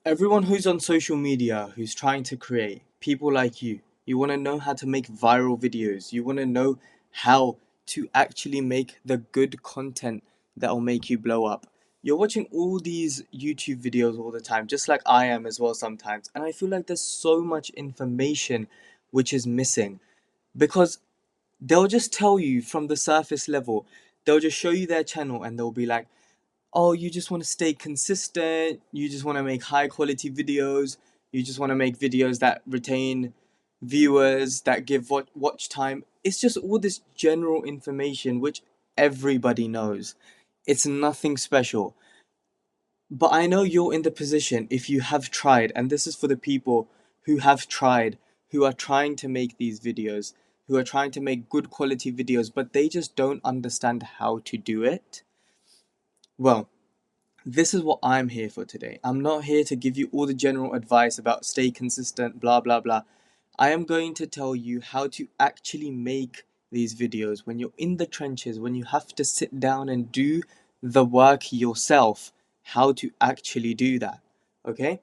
Everyone who's on social media, who's trying to create, people like you want to know how to make viral videos. You want to know how to actually make the good content that will make you blow up. You're watching all these YouTube videos all the time, just like I am as well sometimes. And I feel like there's so much information which is missing because they'll just tell you from the surface level, they'll just show you their channel and they'll be like, oh, you just want to stay consistent, you just want to make high quality videos, you just want to make videos that retain viewers, that give watch time. It's just all this general information which everybody knows. It's nothing special. But I know you're in the position, if you have tried, and this is for the people who have tried, who are trying to make these videos, who are trying to make good quality videos, but they just don't understand how to do it. Well, this is what I'm here for today. I'm not here to give you all the general advice about stay consistent, blah, blah, blah. I am going to tell you how to actually make these videos when you're in the trenches, when you have to sit down and do the work yourself, how to actually do that. Okay?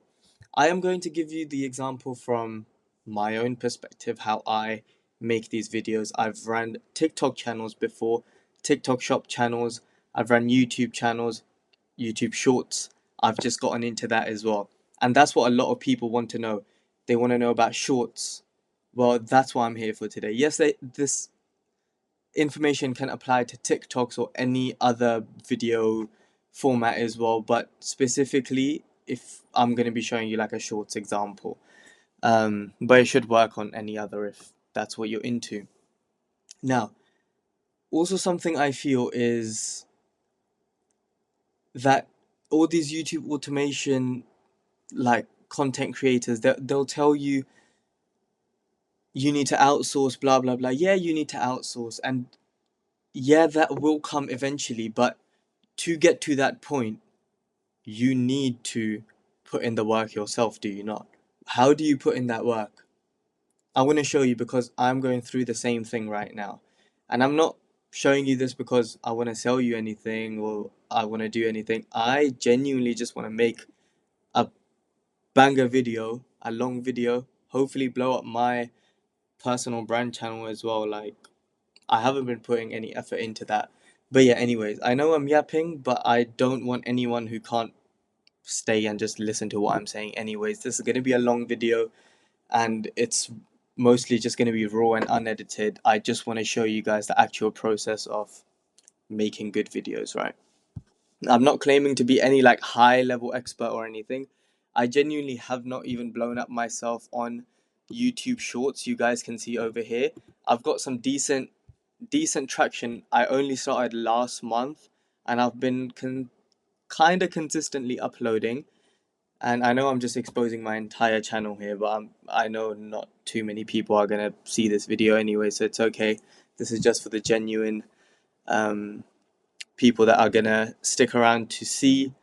I am going to give you the example from my own perspective, how I make these videos. I've run TikTok channels before, TikTok shop channels, I've run YouTube channels, YouTube Shorts. I've just gotten into that as well. And that's what a lot of people want to know. They want to know about Shorts. Well, that's what I'm here for today. Yes, this information can apply to TikToks or any other video format as well, but specifically, if I'm going to be showing you like a Shorts example, but it should work on any other if that's what you're into. Now, also something I feel is that all these YouTube automation like content creators, they'll tell you you need to outsource, blah blah blah. Yeah, you need to outsource, and yeah, that will come eventually, but to get to that point, you need to put in the work yourself, do you not? How do you put in that work? I want to show you because I'm going through the same thing right now. And I'm not showing you this because I want to sell you anything or I want to do anything. I genuinely just want to make a banger video, a long video, hopefully blow up my personal brand channel as well. Like, I haven't been putting any effort into that. But yeah, anyways, I know I'm yapping, but I don't want anyone who can't stay and just listen to what I'm saying. Anyways, this is going to be a long video and it's mostly just going to be raw and unedited. I just want to show you guys the actual process of making good videos, right? I'm not claiming to be any like high level expert or anything. I genuinely have not even blown up myself on YouTube Shorts. You guys can see over here. I've got some decent traction. I only started last month and I've been kind of consistently uploading. And I know I'm just exposing my entire channel here, but I know not too many people are gonna see this video anyway, so it's okay. This is just for the genuine um, people that are gonna stick around to see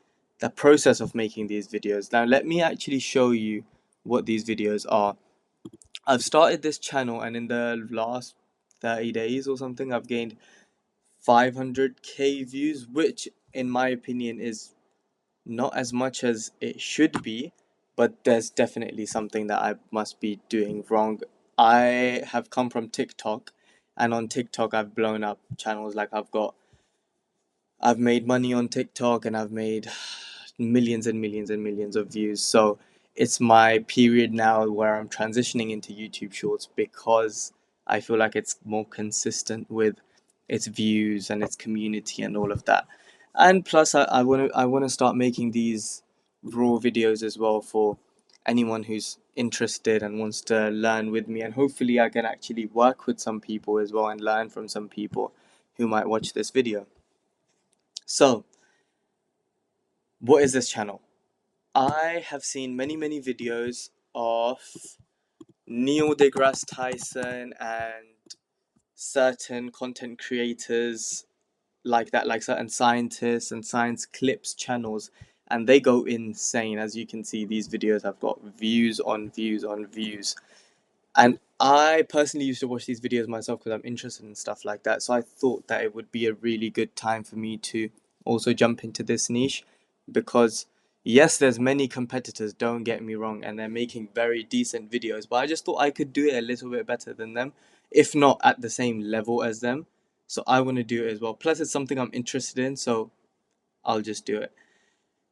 the process of making these videos. Now, let me actually show you what these videos are. I've started this channel, and in the last 30 days or something, I've gained 500k views, which, in my opinion, is not as much as it should be, but there's definitely something that I must be doing wrong. I have come from TikTok, and on TikTok, I've blown up channels. Like, I've made money on TikTok, and I've made millions and millions and millions of views. So it's my period now where I'm transitioning into YouTube Shorts because I feel like it's more consistent with its views and its community and all of that. And plus, I want to start making these raw videos as well for anyone who's interested and wants to learn with me. And hopefully, I can actually work with some people as well and learn from some people who might watch this video. So, what is this channel? I have seen many videos of Neil deGrasse Tyson and certain content creators like that, like certain scientists and science clips channels, and they go insane. As you can see, these videos have got views on views on views. And I personally used to watch these videos myself because I'm interested in stuff like that. So I thought that it would be a really good time for me to also jump into this niche because Yes, there's many competitors, don't get me wrong, and they're making very decent videos, but I just thought I could do it a little bit better than them, if not at the same level as them. So I want to do it as well. Plus, it's something I'm interested in, so I'll just do it.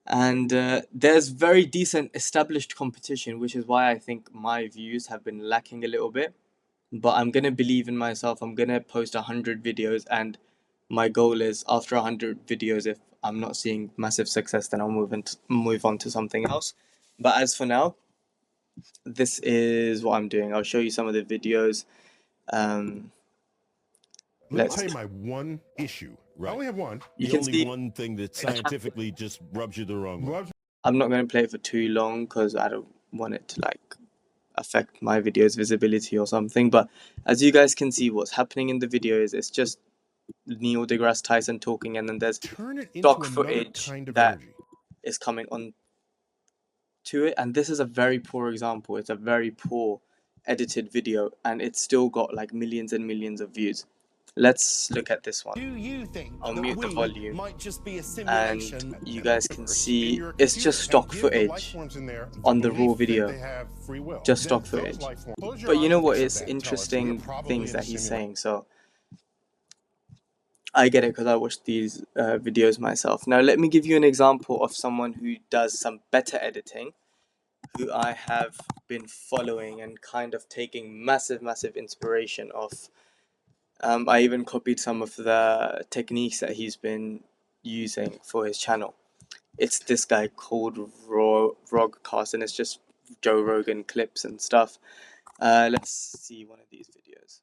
And there's very decent established competition, which is why I think my views have been lacking a little bit. But I'm gonna believe in myself. I'm gonna post 100 videos, and my goal is after 100 videos, if I'm not seeing massive success, then I'll move on to something else. But as for now, this is what I'm doing. I'll show you some of the videos. Let me tell you my one issue. Right. I only have one. You can see one thing that scientifically just rubs you the wrong way. I'm not going to play it for too long because I don't want it to like affect my video's visibility or something. But as you guys can see, what's happening in the video is it's just Neil deGrasse Tyson talking, and then there's stock footage that is coming on to it. And this is a very poor example. It's a very poor edited video, and it's still got like millions and millions of views. Let's look at this one. Do you think I'll mute the volume, might just be a simulation, and you guys can see it's just stock footage on the raw video, just stock footage. But you know what, it's interesting things that he's saying, so I get it because I watch these videos myself. Now let me give you an example of someone who does some better editing, who I have been following and kind of taking massive inspiration of. I even copied some of the techniques that he's been using for his channel. It's this guy called Rogcast, and it's just Joe Rogan clips and stuff. Let's see one of these videos.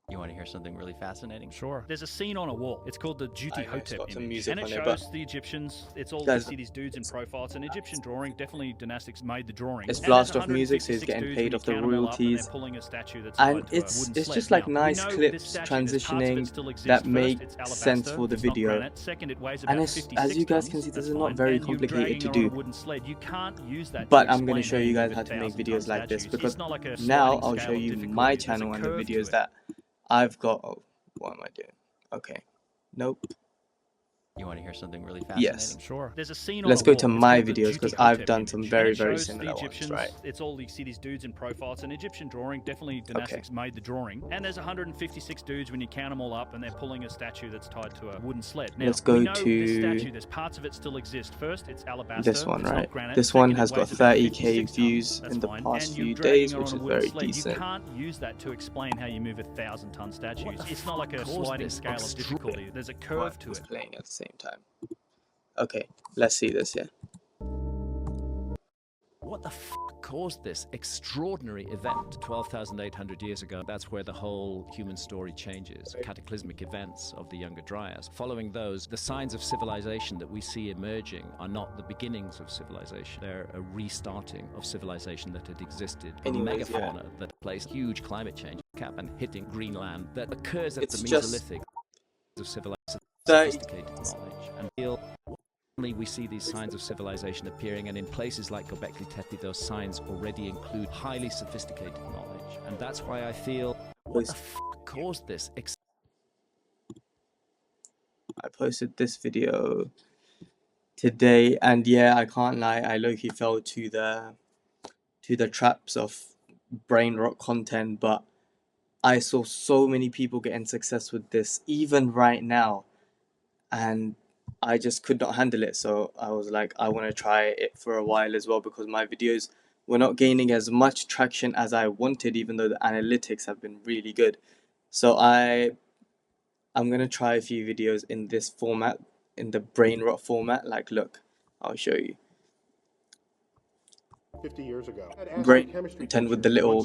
You want to hear something really fascinating? Sure. There's a scene on a wall. It's called the Duty Hotep image. And it shows the Egyptians. It's all you see these dudes in profile. It's an Egyptian drawing. Definitely Dynastics made the drawing. It's blast off music, so he's getting paid off the royalties. And it's just like nice clips transitioning that make sense for the video. And as you guys can see, this is not very complicated to do. But I'm going to show you guys how to make videos like this, because now I'll show you my channel and the videos that I've got. Oh, what am I doing? Okay. Nope. You want to hear something really fascinating? Yes. Sure. There's a scene Let's go to my videos because I've done some very similar ones, right? It's all you see these dudes in profile. It's an Egyptian drawing. Definitely Dynastics made the drawing. And there's 156 dudes when you count them all up, and they're pulling a statue that's tied to a wooden sled. Now, let's go to this statue. There's parts of it still exist. First, it's alabaster. This one, right? This one has got 30k views in the past few days, which is very decent. You can't use that to explain how you move 1,000-ton statues. It's not like a sliding scale of difficulty. There's a curve to it. Playing at the same time. Okay, let's see this here. What the f caused this extraordinary event 12,800 years ago? That's where the whole human story changes. Cataclysmic events of the Younger Dryas. Following those, the signs of civilization that we see emerging are not the beginnings of civilization. They're a restarting of civilization that had existed. Megafauna that plays huge climate change cap and hitting Greenland that occurs at the Mesolithic of civilization, sophisticated knowledge, and we see these signs of civilization appearing, and in places like Göbekli Tepe, those signs already include highly sophisticated knowledge, and that's why I feel what the f caused this. I posted this video today, and yeah, I can't lie, I low-key fell to the traps of brain rot content, but I saw so many people getting success with this, even right now, and I just could not handle it. So I was like, I want to try it for a while as well, because my videos were not gaining as much traction as I wanted, even though the analytics have been really good. So I'm going to try a few videos in this format, in the brain rot format. Like, look, I'll show you. 50 years ago. Brain content with the little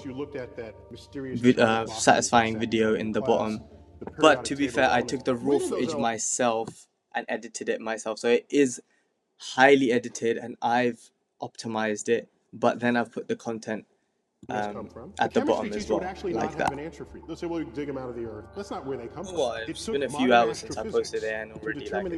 satisfying video in the bottom. But to be fair, I took the raw footage myself and edited it myself, so it is highly edited and I've optimized it, but then I've put the content at the bottom as well, like that. They'll say, well, you dig them out of the earth. That's not where they come from. Well, it's been a few hours since I posted it, and already like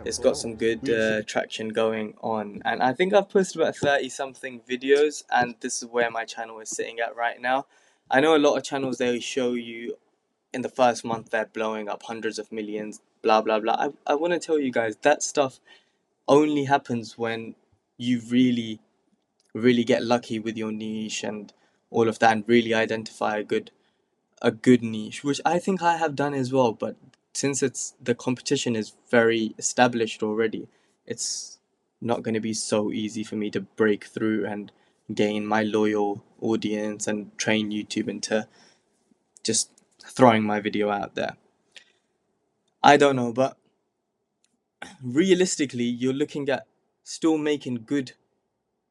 it's got some good traction going on, and I think I've posted about 30 something videos, and this is where my channel is sitting at right now. I know a lot of channels, they show you in the first month they're blowing up hundreds of millions, blah blah blah. I want to tell you guys, that stuff only happens when you really, really get lucky with your niche and all of that, and really identify a good niche, which I think I have done as well. But since the competition is very established already, it's not going to be so easy for me to break through and gain my loyal audience and train YouTube into just throwing my video out there. I don't know, but realistically, you're looking at still making good,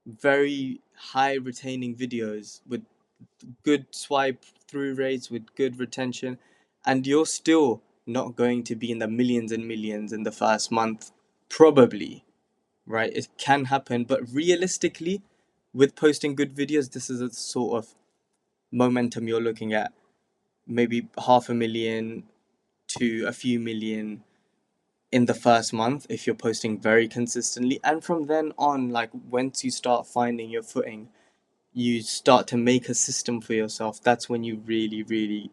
very high retaining videos with good swipe through rates, with good retention, and you're still not going to be in the millions and millions in the first month, probably, right? It can happen, but realistically, with posting good videos, this is a sort of momentum you're looking at. Maybe 500,000 to a few million in the first month if you're posting very consistently. And from then on, like once you start finding your footing, you start to make a system for yourself. That's when you really, really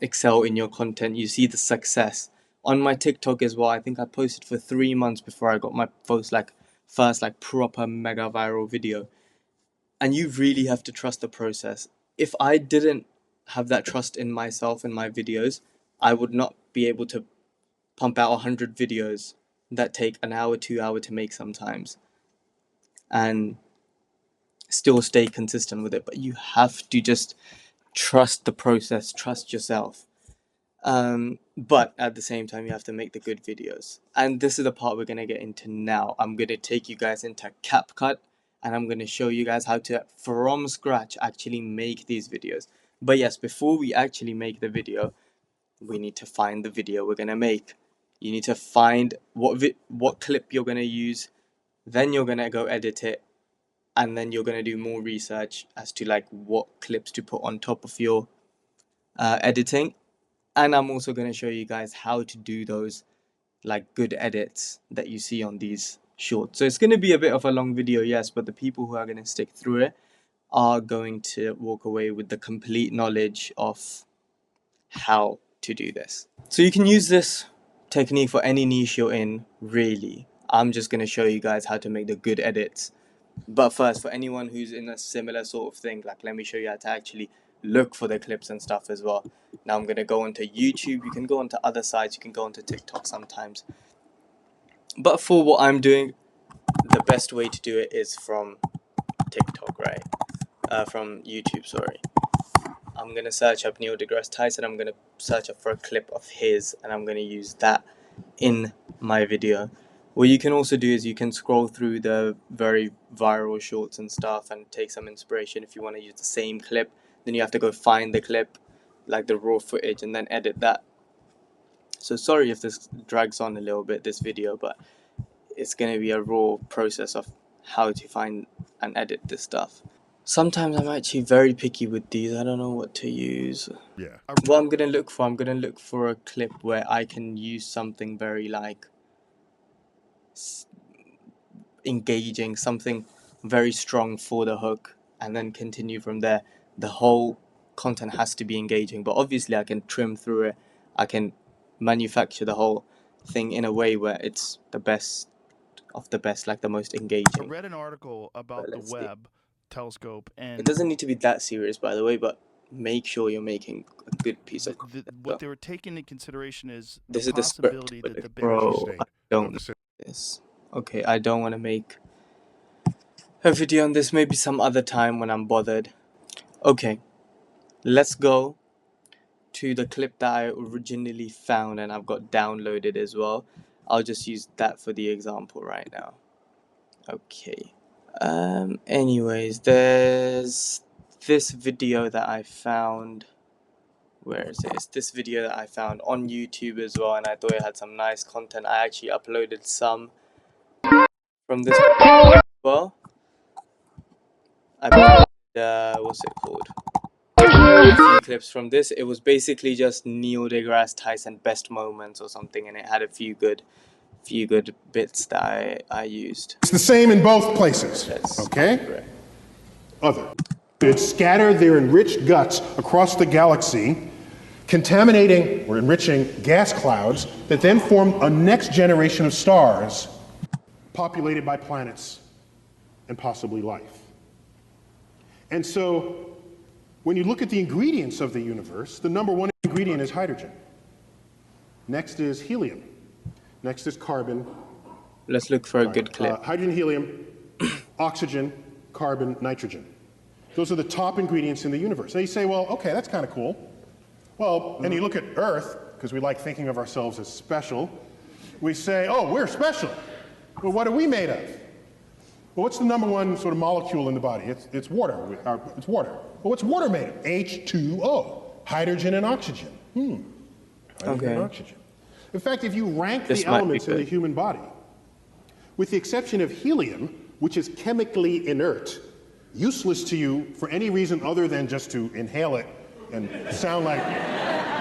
excel in your content. You see the success. On my TikTok as well, I think I posted for 3 months before I got my first proper mega viral video. And you really have to trust the process. If I didn't have that trust in myself and my videos, I would not be able to pump out 100 videos that take an hour, 2 hours to make sometimes, and still stay consistent with it. But you have to just trust the process, trust yourself. But at the same time, you have to make the good videos. And this is the part we're going to get into now. I'm going to take you guys into CapCut, and I'm going to show you guys how to, from scratch, actually make these videos. But yes, before we actually make the video, we need to find the video we're going to make. You need to find what clip you're going to use, then you're going to go edit it, and then you're going to do more research as to like what clips to put on top of your editing. And I'm also going to show you guys how to do those like good edits that you see on these shorts. So it's going to be a bit of a long video, yes, but the people who are going to stick through it are going to walk away with the complete knowledge of how to do this. So you can use this technique for any niche you're in, really. I'm just going to show you guys how to make the good edits. But first, for anyone who's in a similar sort of thing, like let me show you how to actually look for the clips and stuff as well. Now I'm going to go onto YouTube. You can go onto other sites. You can go onto TikTok sometimes. But for what I'm doing, the best way to do it is from TikTok, right? From YouTube, sorry. I'm going to search up Neil deGrasse Tyson. I'm going to search up for a clip of his, and I'm going to use that in my video. What you can also do is you can scroll through the very viral shorts and stuff and take some inspiration. If you want to use the same clip, then you have to go find the clip, like the raw footage, and then edit that. So sorry if this drags on a little bit, this video, but it's going to be a raw process of how to find and edit this stuff. Sometimes I'm actually very picky with these. I don't know what to use. Yeah. What I'm going to look for a clip where I can use something very like engaging, something very strong for the hook, and then continue from there. The whole content has to be engaging, but obviously I can trim through it. I can manufacture the whole thing in a way where it's the best of the best, like the most engaging. I read an article about the Webb telescope, and it doesn't need to be that serious, by the way, but make sure you're making a good piece of what they were taking into consideration is this the is the script, possibility but that the bro, I don't know this. Okay, I don't want to make a video on this. Maybe some other time when I'm bothered. Okay, let's go to the clip that I originally found and I've got downloaded as well. I'll just use that for the example right now. Okay. Anyways, there's this video that I found. Where is it? It's this video that I found on YouTube as well, and I thought it had some nice content. I actually uploaded some from this as well. I uploaded, what's it called? A few clips from this. It was basically just Neil deGrasse Tyson best moments or something, and it had a few good bits that I used. It's the same in both places, okay? Other. It scatter their enriched guts across the galaxy, contaminating or enriching gas clouds that then form a next generation of stars populated by planets and possibly life. And so, when you look at the ingredients of the universe, the number one ingredient is hydrogen. Next is helium. Next is carbon. Let's look for a good clip. Hydrogen, helium, oxygen, carbon, nitrogen. Those are the top ingredients in the universe. Now you say, well, okay, that's kind of cool. Well, and you look at Earth, because we like thinking of ourselves as special, we say, oh, we're special. Well, what are we made of? Well, what's the number one sort of molecule in the body? It's water. It's water. Well, what's water made of? H2O, hydrogen and oxygen. Hydrogen and oxygen. In fact, if you rank the elements in the human body, with the exception of helium, which is chemically inert, useless to you for any reason other than just to inhale it and sound like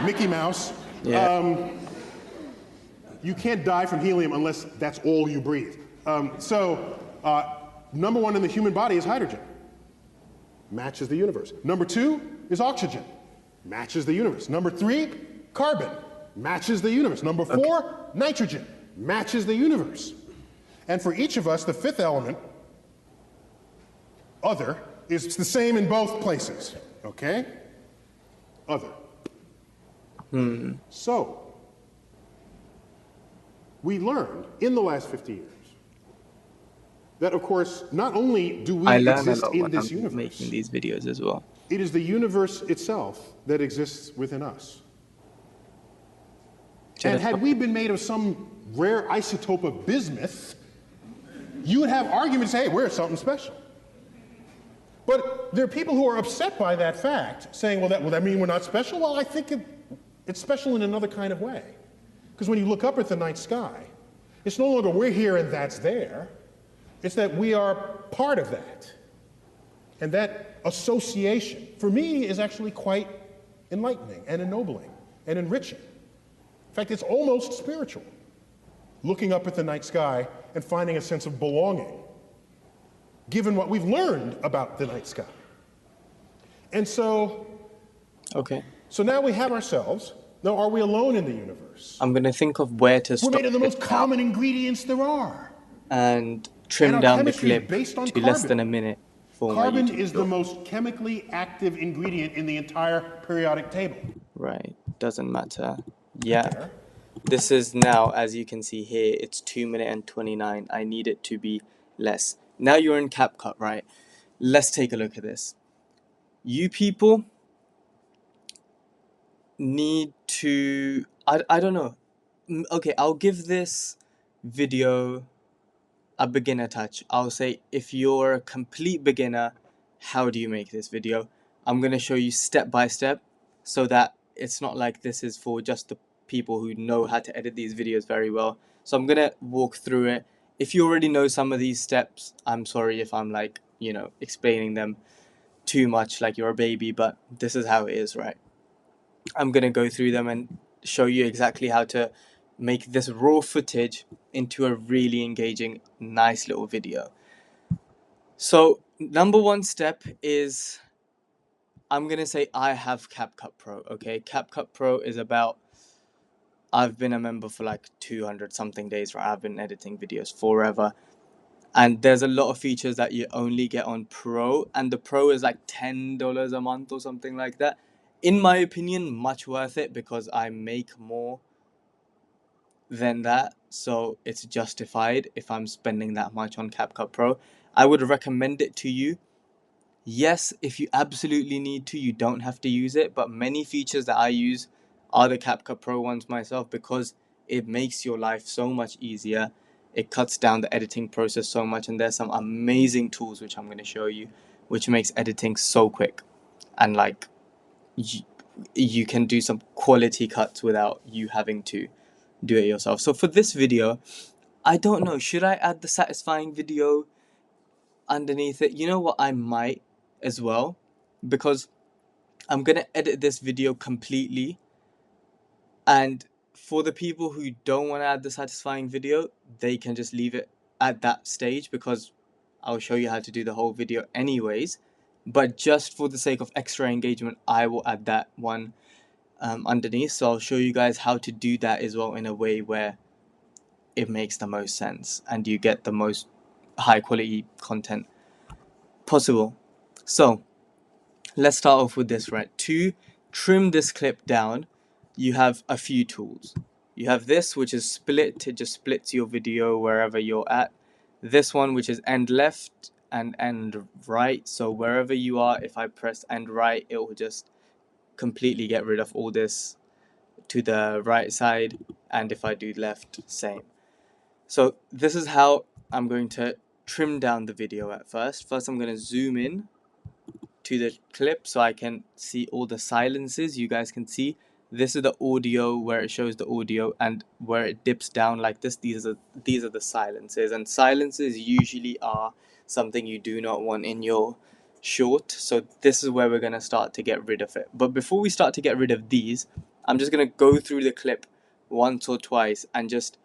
Mickey Mouse. Yeah. You can't die from helium unless that's all you breathe. Number one in the human body is hydrogen. Matches the universe. Number two is oxygen. Matches the universe. Number three, carbon. Matches the universe. Number four, nitrogen. Matches the universe. And for each of us, the fifth element, other, is the same in both places. Okay? Other. So, we learned in the last 50 years that, of course, not only do we exist in this universe, making these videos as well. It is the universe itself that exists within us. And had we been made of some rare isotope of bismuth, you would have arguments, hey, we're something special. But there are people who are upset by that fact, saying, well, that mean we're not special? Well, I think it's special in another kind of way. Because when you look up at the night sky, it's no longer we're here and that's there. It's that we are part of that. And that association, for me, is actually quite enlightening and ennobling and enriching. In fact, it's almost spiritual, looking up at the night sky and finding a sense of belonging, given what we've learned about the night sky. And so, so now we have ourselves. Now, are we alone in the universe? I'm going to think of where to stop. We're made of the most common ingredients there are. And trim down the clip to less than a minute. Carbon is the most chemically active ingredient in the entire periodic table. Right, doesn't matter. Yeah, this is now, as you can see here, it's 2 minutes and 29. I need it to be less. Now you're in CapCut, right? Let's take a look at this. You people need to, I don't know. Okay, I'll give this video a beginner touch. I'll say, if you're a complete beginner, how do you make this video? I'm going to show you step by step so that it's not like this is for just the people who know how to edit these videos very well. So I'm going to walk through it. If you already know some of these steps, I'm sorry if I'm like, you know, explaining them too much like you're a baby, but this is how it is, right? I'm going to go through them and show you exactly how to make this raw footage into a really engaging, nice little video. So number one step is, I'm going to say I have CapCut Pro, okay? CapCut Pro is about, I've been a member for like 200 something days, right? I've been editing videos forever. And there's a lot of features that you only get on Pro, and the Pro is like $10 a month or something like that. In my opinion, much worth it because I make more than that, so it's justified if I'm spending that much on CapCut Pro. I would recommend it to you. Yes, if you absolutely need to, you don't have to use it, but many features that I use are the CapCut Pro ones myself because it makes your life so much easier. It cuts down the editing process so much, and there's some amazing tools which I'm going to show you, which makes editing so quick, and like you can do some quality cuts without you having to do it yourself. So for this video, I don't know, should I add the satisfying video underneath it? You know what, I might as well, because I'm gonna edit this video completely, and for the people who don't want to add the satisfying video, they can just leave it at that stage because I'll show you how to do the whole video anyways. But just for the sake of extra engagement, I will add that one. underneath. So I'll show you guys how to do that as well in a way where it makes the most sense and you get the most high quality content possible. So let's start off with this, right? To trim this clip down, you have a few tools. You have this, which is split. It just splits your video wherever you're at. This one, which is end left and end right. So wherever you are, if I press end right, it will just completely get rid of all this to the right side. And if I do left, same. So this is how I'm going to trim down the video at first. First, I'm going to zoom in to the clip so I can see all the silences. You guys can see this is the audio where it shows the audio, and where it dips down like this, these are the silences. And silences usually are something you do not want in your short, so this is where we're going to start to get rid of it. But before we start to get rid of these, I'm just going to go through the clip once or twice and just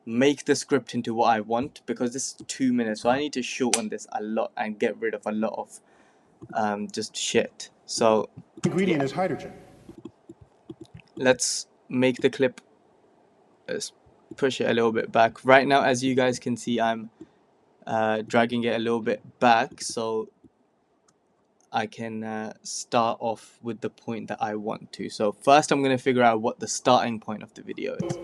make the script into what I want, because this is 2 minutes, so I need to shorten this a lot and get rid of a lot of just shit. So ingredient is hydrogen. Let's make the clip, let's push it a little bit back. Right now, as you guys can see, I'm dragging it a little bit back so I can start off with the point that I want to. So first I'm going to figure out what the starting point of the video is.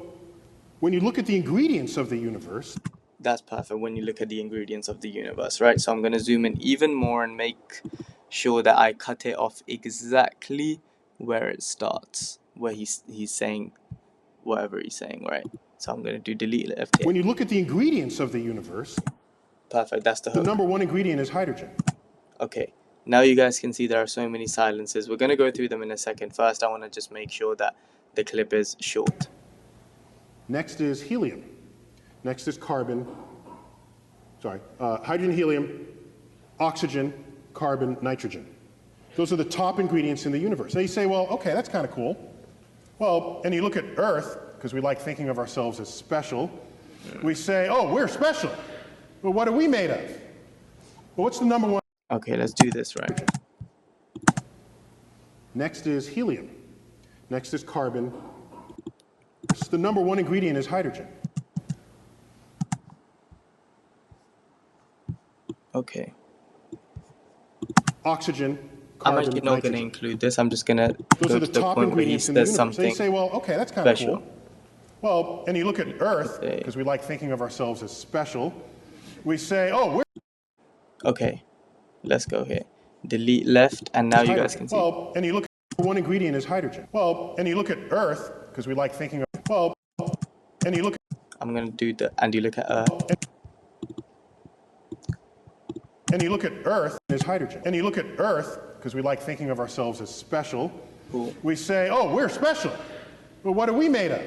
When you look at the ingredients of the universe, that's perfect. When you look at the ingredients of the universe, right? So I'm going to zoom in even more and make sure that I cut it off exactly where it starts, where he's saying whatever he's saying, right? So I'm going to do delete left here. When you look at the ingredients of the universe, perfect, that's the hook. The number one ingredient is hydrogen. Okay, now you guys can see there are so many silences. We're going to go through them in a second. First, I want to just make sure that the clip is short. Next is helium. Next is carbon. Hydrogen, helium, oxygen, carbon, nitrogen. Those are the top ingredients in the universe. Now you say, well, okay, that's kind of cool. Well, and you look at Earth, because we like thinking of ourselves as special. We say, oh, we're special. Well, what are we made of? Well, what's the number one? Okay, let's do this right. Next is helium. Next is carbon. The number one ingredient is hydrogen. Okay. Oxygen, I'm carbon, actually not going to include this. I'm just going to go to the point where he says something. So you say, well, okay, that's kind of special. cool. Well, and you look at Earth, because we like thinking of ourselves as special. We say, oh, we're... Okay, let's go here. Delete left, and now you guys can see. Well, and you look at one ingredient is hydrogen. Well, and you look at Earth, because we like thinking of... Well, and you look at... I'm going to do the... And you look at Earth. And you look at Earth is hydrogen. And you look at Earth, because we like thinking of ourselves as special. Cool. We say, oh, we're special. Well, what are we made of?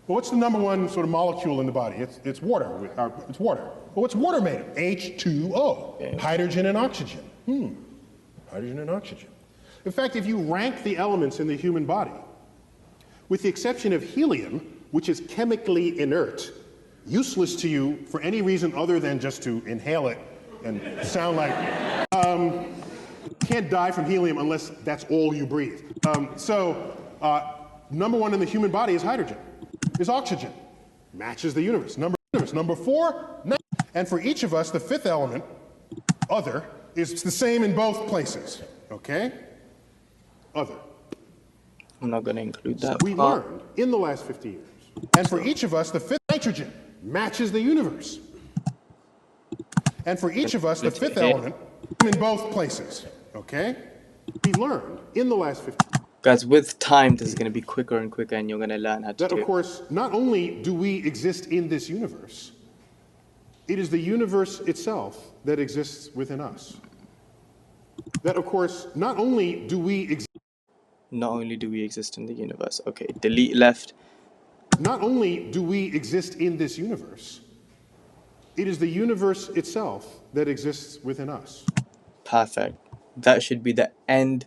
Well, what's the number one sort of molecule in the body? It's water. It's water. Well, what's water made of? H2O. Okay. Hydrogen and oxygen. Hydrogen and oxygen. In fact, if you rank the elements in the human body, with the exception of helium, which is chemically inert, useless to you for any reason other than just to inhale it and sound like, can't die from helium unless that's all you breathe. Number one in the human body is hydrogen, is oxygen. Matches the universe. Number four, and for each of us, the fifth element, other, is the same in both places, okay? Other. I'm not going to include that. We learned in the last 50 years. And for each of us, the fifth nitrogen matches the universe. And for each of us, the fifth element in both places, okay? We learned in the last 50 years. Guys, with time, this is going to be quicker and quicker, and you're going to learn how to do it. That, of course, not only do we exist in this universe, it is the universe itself that exists within us. That, of course, not only do we exist... Not only do we exist in the universe. Okay, delete left. Not only do we exist in this universe, it is the universe itself that exists within us. Perfect. That should be the end.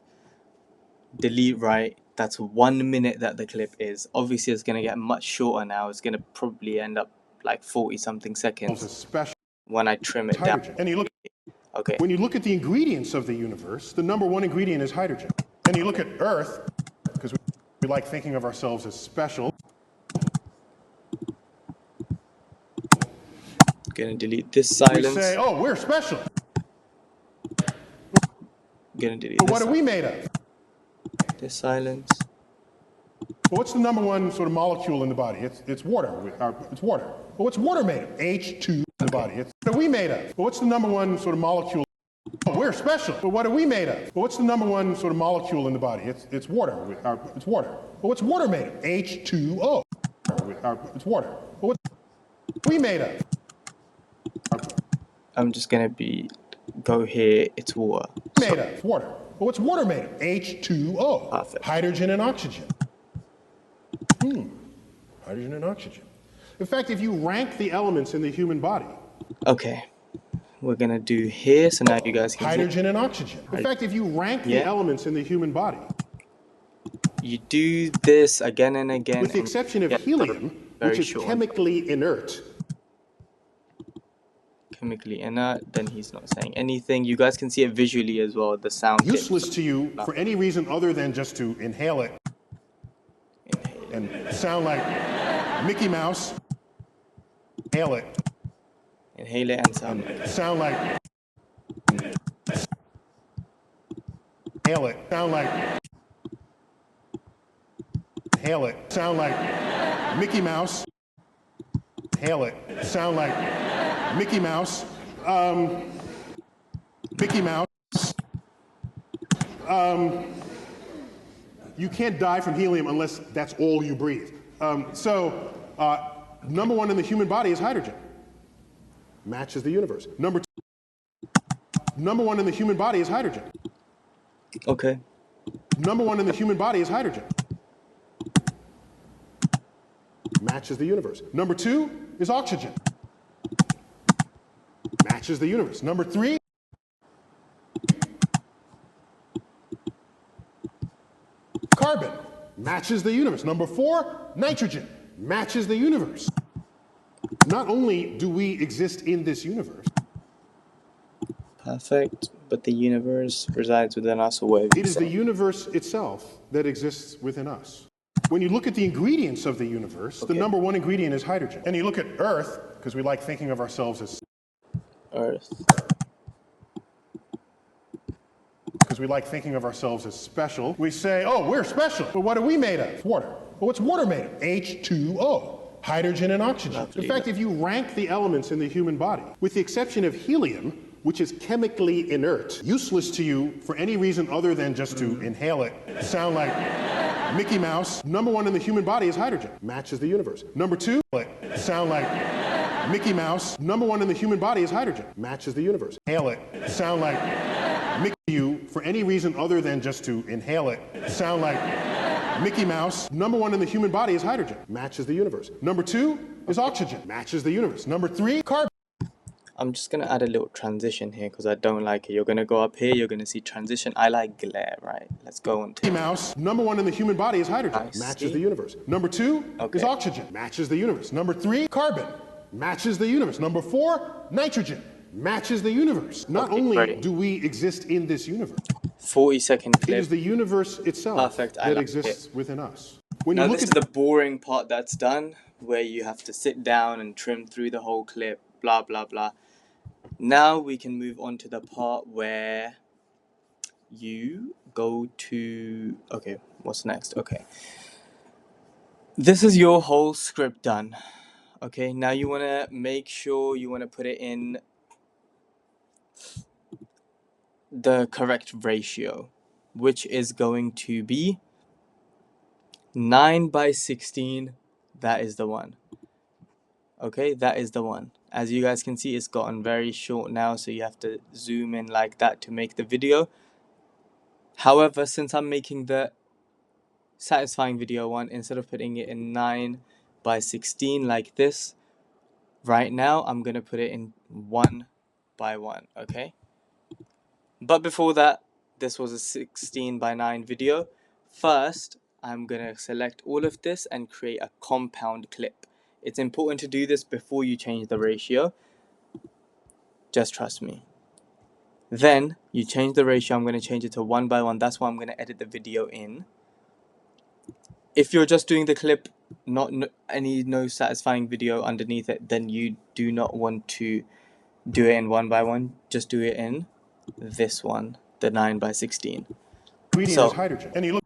Delete right. That's 1 minute that the clip is. Obviously, it's going to get much shorter now. It's going to probably end up like 40-something seconds when I trim it down. And you look, okay. When you look at the ingredients of the universe, the number one ingredient is hydrogen. And you look at Earth, because we like thinking of ourselves as special. Gonna delete this silence. We say, oh, we're special. Gonna delete But this. what are we made of? This silence. Well, what's the number one sort of molecule in the body? It's water. It's water. Well, what's water made of? H2 in the body. What are we made of? Well, what's the number one sort of molecule? Oh, we're special. But what are we made of? Well, what's the number one sort of molecule in the body? It's water. It's water. Well, what's water made of? H2O. It's water. Well, what are we made of? I'm just gonna go here. It's water. Made of water. Well, what's water made of? H2O. Perfect. Hydrogen and oxygen. Hydrogen and oxygen. In fact, if you rank the elements in the human body. Okay. We're gonna do here, so now you guys can hydrogen and oxygen. In fact, if you rank the elements in the human body. You do this again and again. With the exception of helium, which is chemically inert. Chemically inert, then he's not saying anything. You guys can see it visually as well, the sound. Useless to you for any reason other than just to inhale it. And sound like Mickey Mouse. Inhale it. Inhale it and sound like. Sound like. Inhale it. Sound like. Inhale it. Sound like Mickey Mouse. Inhale it. Sound like Mickey Mouse. Mickey Mouse. You can't die from helium unless that's all you breathe. Number one in the human body is hydrogen. Matches the universe. Number one in the human body is hydrogen. Okay. Number one in the human body is hydrogen. Matches the universe. Number two is oxygen. Matches the universe. Number three. Carbon. Matches the universe. Number four, nitrogen. Matches the universe. Not only do we exist in this universe. Perfect. But the universe resides within us, or whatever. It is the universe itself that exists within us. When you look at the ingredients of the universe, the number one ingredient is hydrogen. And you look at Earth, because we like thinking of ourselves as Earth. Because we like thinking of ourselves as special. We say, oh, we're special. But what are we made of? Water. Well, what's water made of? H2O. Hydrogen and oxygen. In fact, if you rank the elements in the human body, with the exception of helium, which is chemically inert, useless to you for any reason other than just to inhale it, sound like Mickey Mouse. Number one in the human body is hydrogen. Matches the universe. Number two, sound like Mickey Mouse. Number one in the human body is hydrogen. Matches the universe. Inhale it. Sound like Mickey you for any reason other than just to inhale it. Sound like Mickey Mouse. Number one in the human body is hydrogen. Matches the universe. Number two is oxygen. Matches the universe. Number three, carbon. I'm just going to add a little transition here because I don't like it. You're going to go up here. You're going to see transition. I like glare, right? Let's go on to Mouse. Number one in the human body is hydrogen. Matches the universe. Number two is oxygen. Matches the universe. Number three, carbon. Matches the universe. Number four, nitrogen. Matches the universe. Not only do we exist in this universe. 40-second clip. It is the universe itself that exists within us. When now you look this is the boring part that's done, where you have to sit down and trim through the whole clip, blah, blah, blah. Now we can move on to the part where you go to... Okay, what's next? Okay. This is your whole script done. Okay, now you want to make sure you want to put it in the correct ratio, which is going to be 9:16. That is the one. Okay, that is the one. As you guys can see, it's gotten very short now, so you have to zoom in like that to make the video. However, since I'm making the satisfying video one, instead of putting it in 9:16 like this, right now I'm gonna put it in 1:1. Okay. But before that, this was a 16:9 video. First, I'm going to select all of this and create a compound clip. It's important to do this before you change the ratio. Just trust me. Then you change the ratio. I'm going to change it to 1:1. That's what I'm going to edit the video in. If you're just doing the clip, no satisfying video underneath it, then you do not want to do it in 1:1. Just do it in this one, the 9:16. Ingredient is hydrogen. And you look.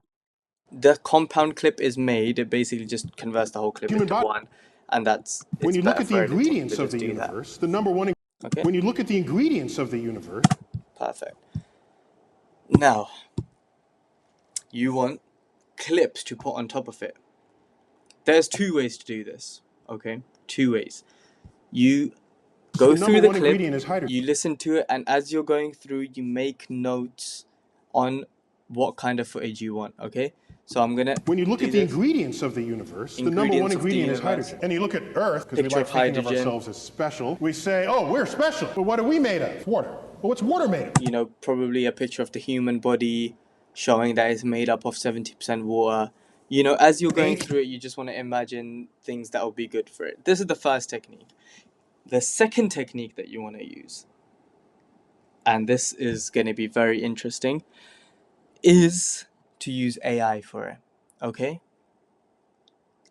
The compound clip is made. It basically just converts the whole clip into one, and that's. When you look at the ingredients of the universe, the number one. Okay. When you look at the ingredients of the universe. Perfect. Now, you want clips to put on top of it. There's two ways to do this. Okay, two ways. You go through the clip, you listen to it, and as you're going through, you make notes on what kind of footage you want. Okay, so I'm gonna. When you look at the ingredients of the universe, the number one ingredient is hydrogen. And you look at Earth, because we like thinking of ourselves as special. We say, oh, we're special. But what are we made of? Water. Well, what's water made of? You know, probably a picture of the human body showing that it's made up of 70% water. You know, as you're going through it, you just want to imagine things that will be good for it. This is the first technique. The second technique that you want to use, and this is going to be very interesting, is to use AI for it. Okay?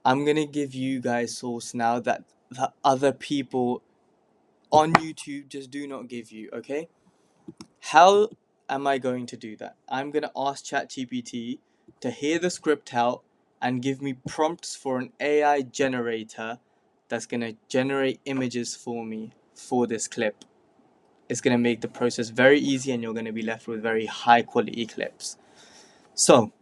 I'm going to give you guys source now that the other people on YouTube just do not give you. Okay? How am I going to do that? I'm going to ask ChatGPT to hear the script out and give me prompts for an AI generator that's going to generate images for me for this clip. It's going to make the process very easy, and you're going to be left with very high quality clips. So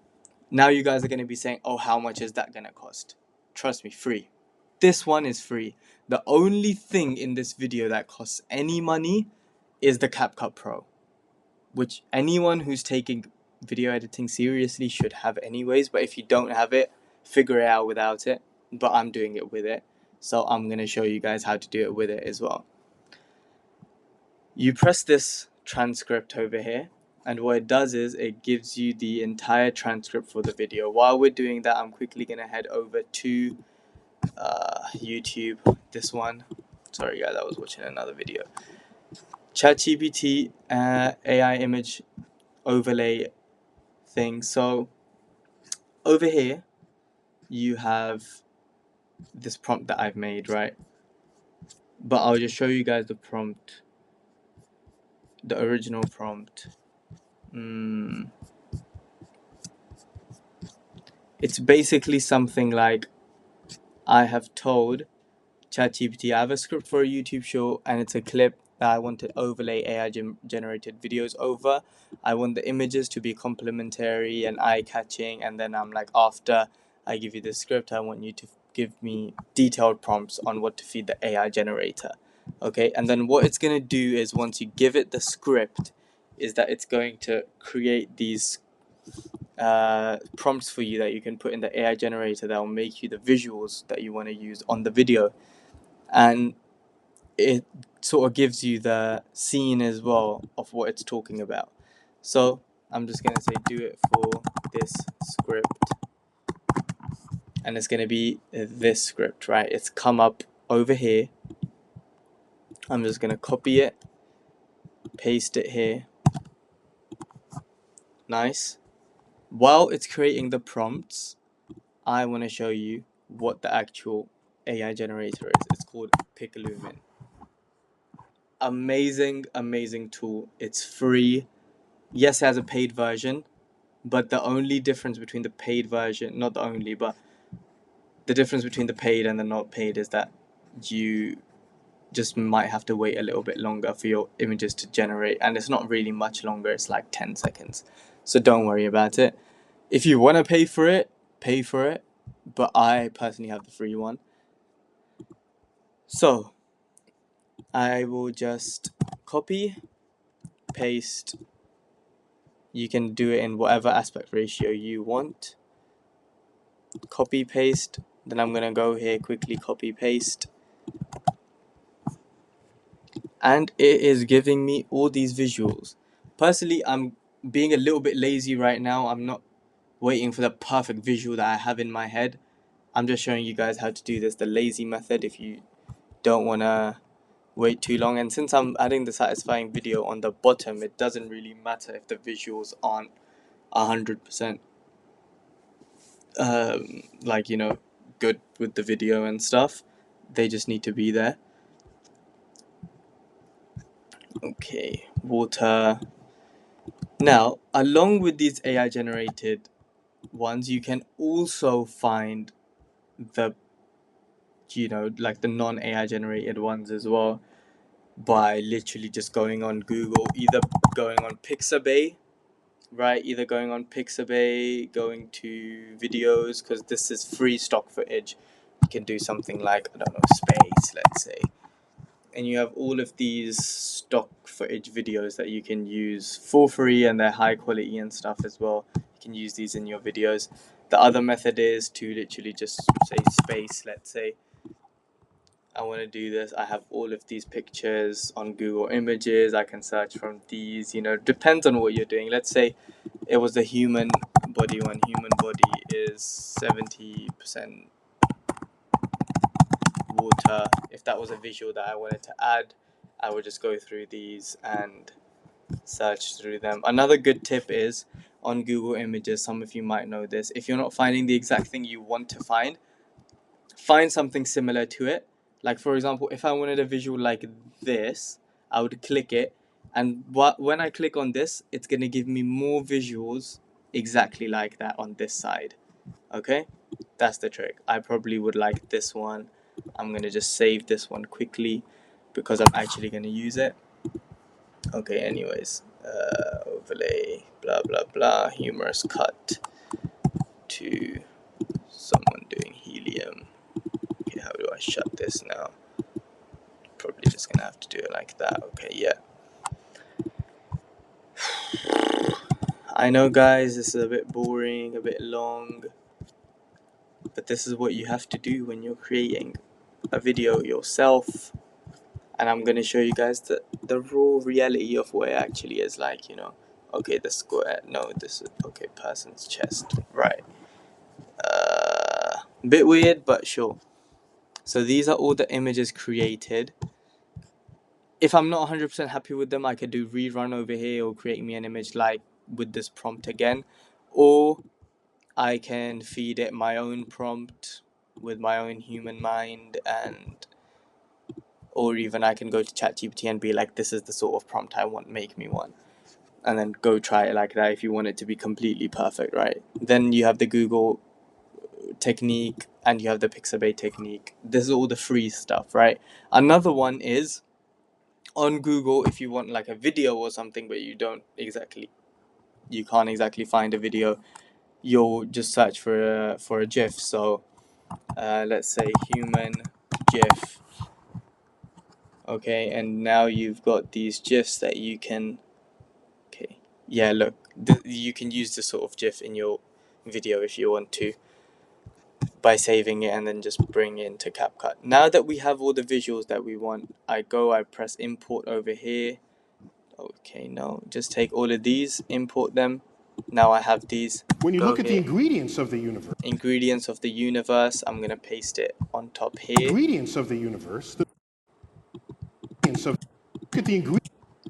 now you guys are going to be saying, oh, how much is that going to cost? Trust me, free. This one is free. The only thing in this video that costs any money is the CapCut Pro, which anyone who's taking video editing seriously should have anyways. But if you don't have it, figure it out without it. But I'm doing it with it, so I'm going to show you guys how to do it with it as well. You press this transcript over here, and what it does is it gives you the entire transcript for the video. While we're doing that, I'm quickly going to head over to YouTube, this one. Sorry guys, I was watching another video. ChatGPT AI image overlay thing. So over here you have this prompt that I've made, right? But I'll just show you guys the prompt, the original prompt. It's basically something like, I have told ChatGPT I have a script for a YouTube show, and it's a clip that I want to overlay AI generated videos over. I want the images to be complementary and eye-catching, and then I'm like, after I give you the script, I want you to give me detailed prompts on what to feed the AI generator. Okay, and then what it's going to do is, once you give it the script, is that it's going to create these prompts for you that you can put in the AI generator that will make you the visuals that you want to use on the video. And it sort of gives you the scene as well of what it's talking about. So I'm just going to say, do it for this script. And it's going to be this script, right? It's come up over here. I'm just going to copy it, paste it here. Nice. While it's creating the prompts, I want to show you what the actual AI generator is. It's called Picolumin. Amazing, amazing tool. It's free. Yes, it has a paid version, but the only difference between the paid version, not the only, but the difference between the paid and the not paid is that you just might have to wait a little bit longer for your images to generate, and it's not really much longer. It's like 10 seconds. So don't worry about it. If you want to pay for it, but I personally have the free one. So I will just copy, paste. You can do it in whatever aspect ratio you want. Copy, paste. Then I'm going to go here, quickly copy, paste. And it is giving me all these visuals. Personally, I'm being a little bit lazy right now. I'm not waiting for the perfect visual that I have in my head. I'm just showing you guys how to do this the lazy method. If you don't want to wait too long. And since I'm adding the satisfying video on the bottom, it doesn't really matter if the visuals aren't 100% like, you know, good with the video and stuff. They just need to be there. Okay, water. Now, along with these AI generated ones, you can also find the, you know, like the non AI generated ones as well, by literally just going on Google, either going on Pixabay, right? Either going on Pixabay, going to videos, because this is free stock footage. You can do something like, I don't know, space, let's say. And you have all of these stock footage videos that you can use for free, and they're high quality and stuff as well. You can use these in your videos. The other method is to literally just say space, let's say. I want to do this. I have all of these pictures on Google Images. I can search from these, you know, depends on what you're doing. Let's say it was the human body one. Human body is 70% water. If that was a visual that I wanted to add, I would just go through these and search through them. Another good tip is on Google Images, some of you might know this, if you're not finding the exact thing you want to find something similar to it. Like, for example, if I wanted a visual like this, I would click it, and when I click on this, it's going to give me more visuals exactly like that on this side. Okay, that's the trick. I probably would like this one. I'm going to just save this one quickly because I'm actually going to use it. Okay, anyways, overlay, blah blah blah, humorous cut to someone doing helium. Okay, how do I shut this now? Probably just gonna have to do it like that. Okay, yeah. I know, guys, this is a bit boring, a bit long, but this is what you have to do when you're creating a video yourself. And I'm gonna show you guys the raw reality of what it actually is like, you know. Okay, the square, no, this is, okay, person's chest, right. Bit weird, but sure. So these are all the images created. If I'm not 100% happy with them, I could do rerun over here or create me an image like with this prompt again. Or I can feed it my own prompt with my own human mind, and or even I can go to ChatGPT and be like, this is the sort of prompt I want, make me one. And then go try it like that if you want it to be completely perfect, right? Then you have the Google technique and you have the Pixabay technique. This is all the free stuff, right? Another one is on Google, if you want like a video or something, but you can't exactly find a video, you'll just search for a GIF. So let's say human GIF. Okay, and now you've got these GIFs that you can. Okay, yeah, look, you can use this sort of GIF in your video if you want to, by saving it and then just bring it into CapCut. Now that we have all the visuals that we want, I press import over here. Okay, no, just take all of these, import them. Now I have these. When you look at the ingredients of the universe. Ingredients of the universe, I'm going to paste it on top here. Ingredients of the universe. Look at the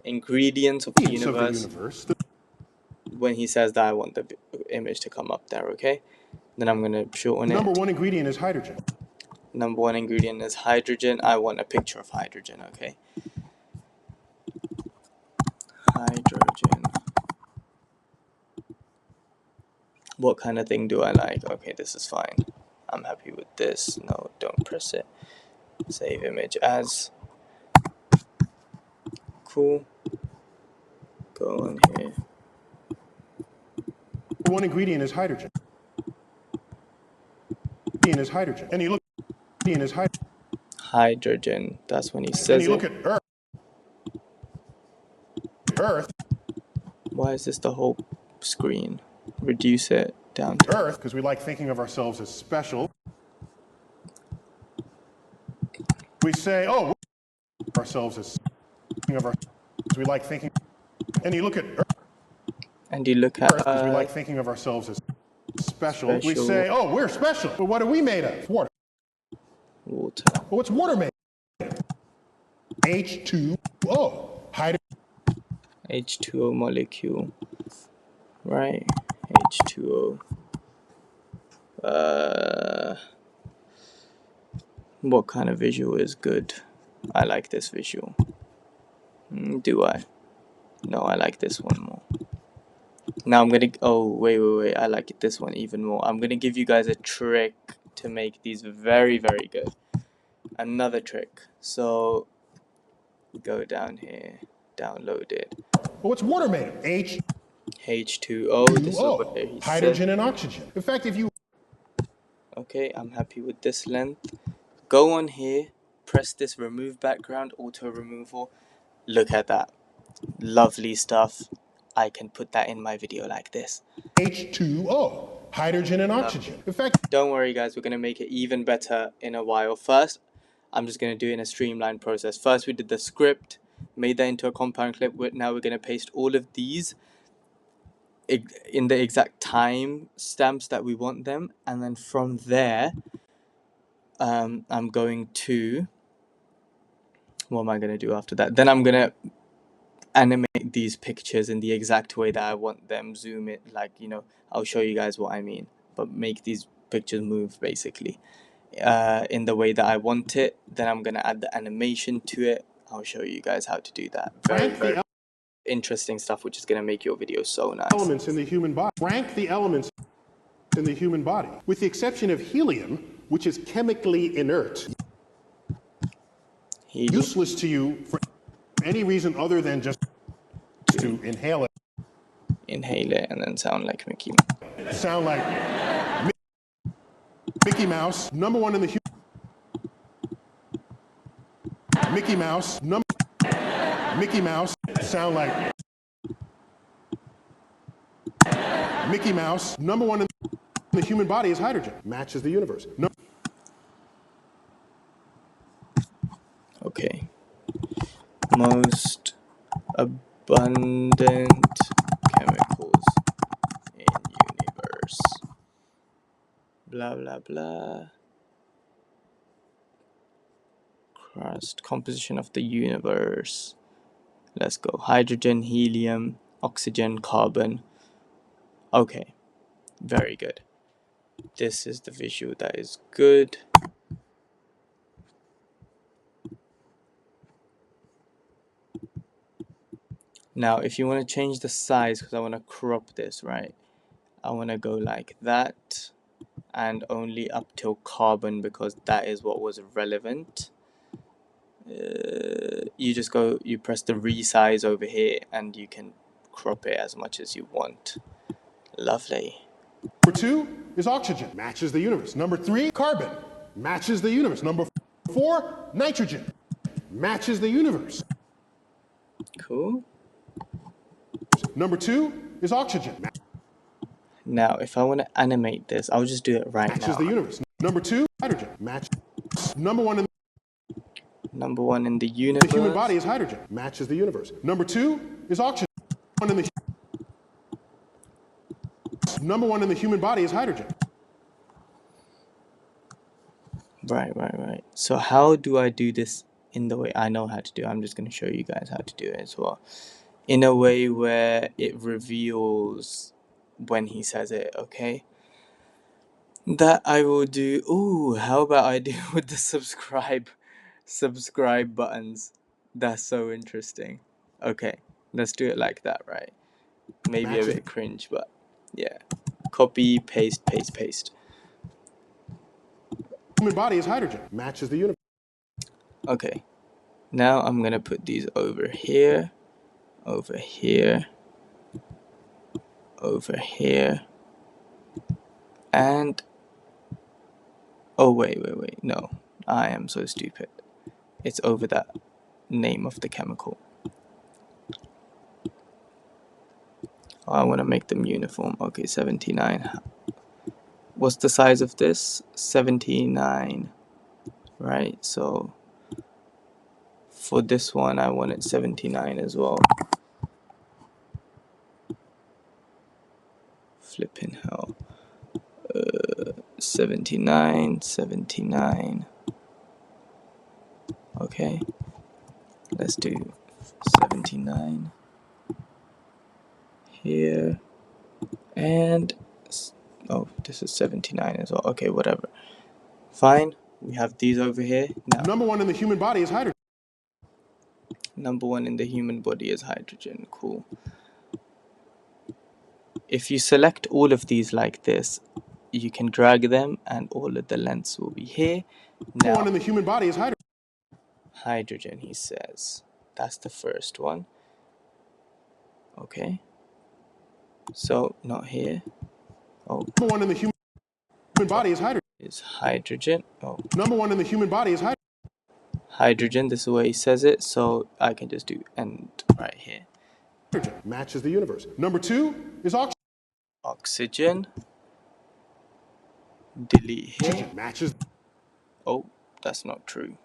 ingredients of the universe. When he says that, I want the image to come up there, okay? Then I'm going to shorten it. Number one ingredient is hydrogen. Number one ingredient is hydrogen. I want a picture of hydrogen, okay? Hydrogen. What kind of thing do I like? Okay, this is fine. I'm happy with this. No, don't press it. Save image as. Cool. Go on here. One ingredient is hydrogen. Is hydrogen. And you look at hydrogen. That's when he says it. And you look at Earth. Earth. Why is this the whole screen? Reduce it down to Earth, because we like thinking of ourselves as special. We say, oh, we're ourselves as we like thinking. And you look at Earth. And you look at Earth, because we like thinking of ourselves as special. We say, oh, we're special. But what are we made of? Water. Water. Well, what's water made of? H2O. H2O molecule. Right. H2O. What kind of visual is good? I like this visual. Do I? No, I like this one more. Now I'm gonna, oh wait, I like this one even more. I'm gonna give you guys a trick to make these very, very good. Another trick. So go down here, download it. What's water made of? H2O. This is what he hydrogen said. and oxygen. In fact, if you... Okay, I'm happy with this length. Go on here, press this remove background, auto removal. Look at that. Lovely stuff. I can put that in my video like this. H2O, hydrogen and oxygen. In fact, don't worry guys, we're going to make it even better in a while. First, I'm just going to do it in a streamlined process. First, we did the script, made that into a compound clip. Now we're going to paste all of these in the exact time stamps that we want them. And then from there, I'm going to... What am I going to do after that? Then I'm going to animate these pictures in the exact way that I want them. Zoom it, like, you know, I'll show you guys what I mean. But make these pictures move, basically, in the way that I want it. Then I'm going to add the animation to it. I'll show you guys how to do that. Very interesting stuff, which is going to make your video so nice. Elements in the human body. Rank the elements in the human body. With the exception of helium, which is chemically inert. Useless to you for any reason other than just to inhale it. Inhale it and then sound like Mickey. Sound like Mickey Mouse, number one in the Mickey Mouse, Mickey Mouse, sound like Mickey Mouse, number one in the human body is hydrogen. Matches the universe. Okay. Most abundant chemicals in universe. Blah blah blah. Crust composition of the universe. Let's go. Hydrogen, helium, oxygen, carbon. Okay. Very good. This is the visual that is good. Now, if you want to change the size, because I want to crop this, right? I want to go like that, and only up till carbon, because that is what was relevant. You just go, you press the resize over here, and you can crop it as much as you want. Lovely. Number 2 is oxygen, matches the universe. Number 3, carbon, matches the universe. Number 4, nitrogen, matches the universe. Cool. Number 2 is oxygen. Now, if I want to animate this, I'll just do it right now. Matches the universe. Number 2, hydrogen, matches. Number 1 in the universe. The human body is hydrogen, matches the universe. Number 2 is oxygen. Number 1 in the human body is hydrogen. Right. So how do I do this in the way I know how to do? I'm just going to show you guys how to do it as well. In a way where it reveals when he says it, okay? That I will do. Ooh, how about I do with the subscribe buttons? That's so interesting. Okay, let's do it like that, right? Maybe a bit cringe, but yeah. Copy, paste, paste, paste. Human body is hydrogen, matches the universe. Okay, now I'm gonna put these over here, over here, over here, and oh wait, no, I am so stupid. It's over that name of the chemical. Oh, I want to make them uniform. Okay, 79. What's the size of this? 79, right? So for this one, I want it 79 as well. Flipping hell. 79. Okay. Let's do 79 here, and oh, this is 79 as well. Okay, whatever. Fine. We have these over here. Now, number one in the human body is hydrogen. Number one in the human body is hydrogen. Cool. If you select all of these like this, you can drag them and all of the lengths will be here. Now, Number one in the human body is hydrogen. Hydrogen, he says. That's the first one. Okay. So, not here. Oh. Number one in the human body is hydrogen. Is hydrogen. Oh. Number one in the human body is hydrogen. Hydrogen, this is where he says it, so I can just do end right here. Hydrogen matches the universe. Number two is oxygen. Oxygen. Delete here. Oxygen matches. Oh, that's not true.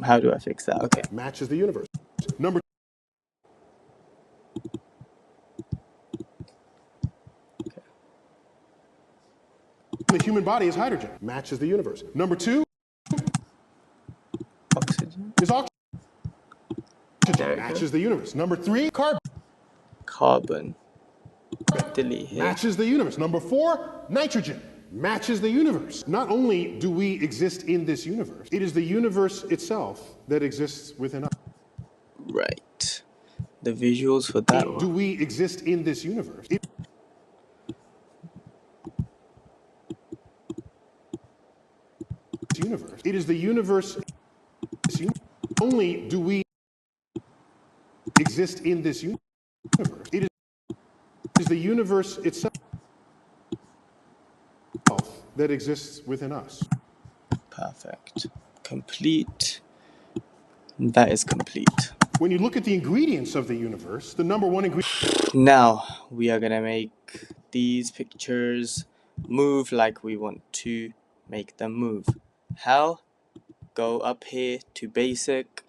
How do I fix that? Okay. Matches the universe. Number the human body is hydrogen. Matches the universe. Number two Oxygen. is oxygen. Matches the universe. Number three, carbon. Carbon. Delete here. Matches the universe. Number four, nitrogen. Matches the universe. Not only do we exist in this universe, it is the universe itself that exists within us. Right. The visuals for that one. Do we exist in this universe? It is the universe. Only do we exist in this universe. It is the universe itself that exists within us. Perfect. Complete. That is complete. When you look at the ingredients of the universe, the number one ingredient. Now we are gonna make these pictures move like we want to make them move. How? Go up here to basic.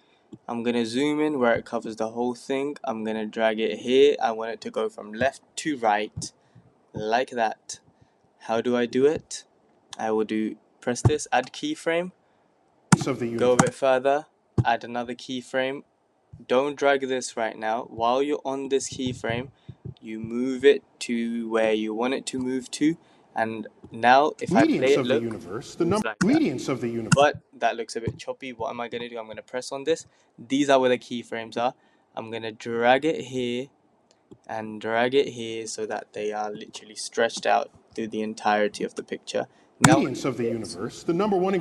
I'm gonna zoom in where it covers the whole thing. I'm gonna drag it here. I want it to go from left to right like that. How do I do it? I will press this, add keyframe, go a bit further, add another keyframe. Don't drag this right now. While you're on this keyframe, you move it to where you want it to move to. And now, if I play it, look, ingredients of the universe. But that looks a bit choppy. What am I going to do? I'm going to press on this. These are where the keyframes are. I'm going to drag it here and drag it here so that they are literally stretched out through the entirety of the picture. Ingredients of the universe. The number one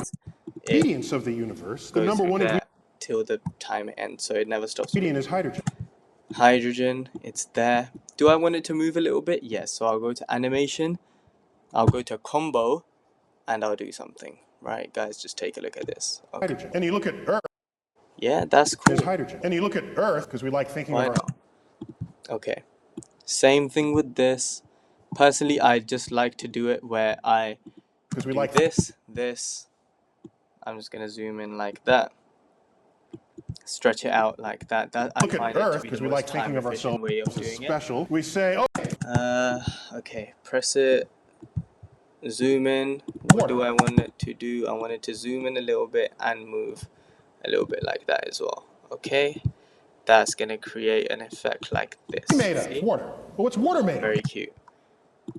ingredients of the universe. The number one ingredient till the time it ends, so it never stops. Ingredient is hydrogen. Hydrogen, it's there. Do I want it to move a little bit? Yes. So I'll go to animation. I'll go to combo, and I'll do something. Right, guys, just take a look at this. Okay. Hydrogen. And you look at Earth. Yeah, that's cool. There's hydrogen. And you look at Earth because we like thinking of our. Okay. Same thing with this. Personally, I just like to do it where I do like this. I'm just gonna zoom in like that. Stretch it out like that. I find it to be the most time efficient way of doing it. We say, okay, press it. Zoom in. What do I want it to do? I want it to zoom in a little bit and move a little bit like that as well. Okay, that's gonna create an effect like this. Made of water. Well, what's water made of? Very cute.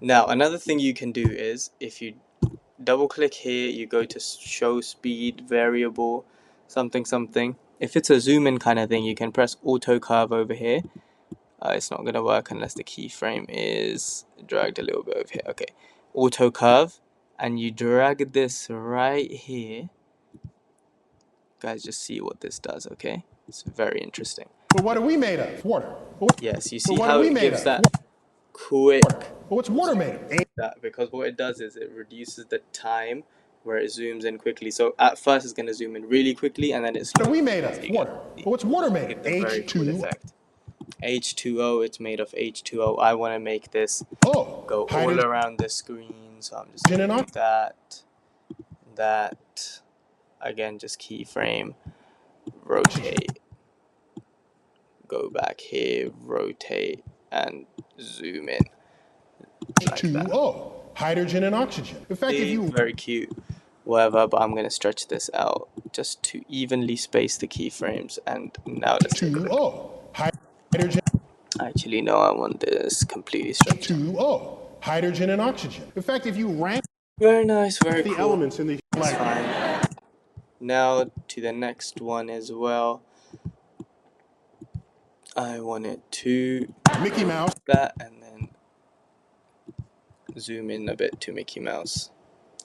Now, another thing you can do is if you double click here, you go to show speed variable, something. If it's a zoom in kind of thing, you can press auto curve over here. It's not gonna work unless the keyframe is dragged a little bit over here. Okay, auto curve, and you drag this right here. Guys, just see what this does. Okay, it's very interesting. But what are we made of? Water. Yes, you see how it gives that quick. Well, what's water made of? That because what it does is it reduces the time where it zooms in quickly. So at first it's going to zoom in really quickly, and then it's. What are we made of? Water. Well, what's water made of? H2O. H2O. It's made of H2O. I want to make this go all around the screen, so I'm just going to do that. Again, just keyframe, rotate, go back here, rotate, and zoom in. like that. H2O, hydrogen and oxygen. In fact, if you very cute, whatever, but I'm gonna stretch this out just to evenly space the keyframes. And now let's take a look. H2O, hydrogen. Actually, no, I want this completely stretched out. H2O, hydrogen and oxygen. In fact, if you rank Very nice, very the cool. elements in the That's fine. Now to the next one as well. I want it to Mickey Mouse, that, and then zoom in a bit to Mickey Mouse.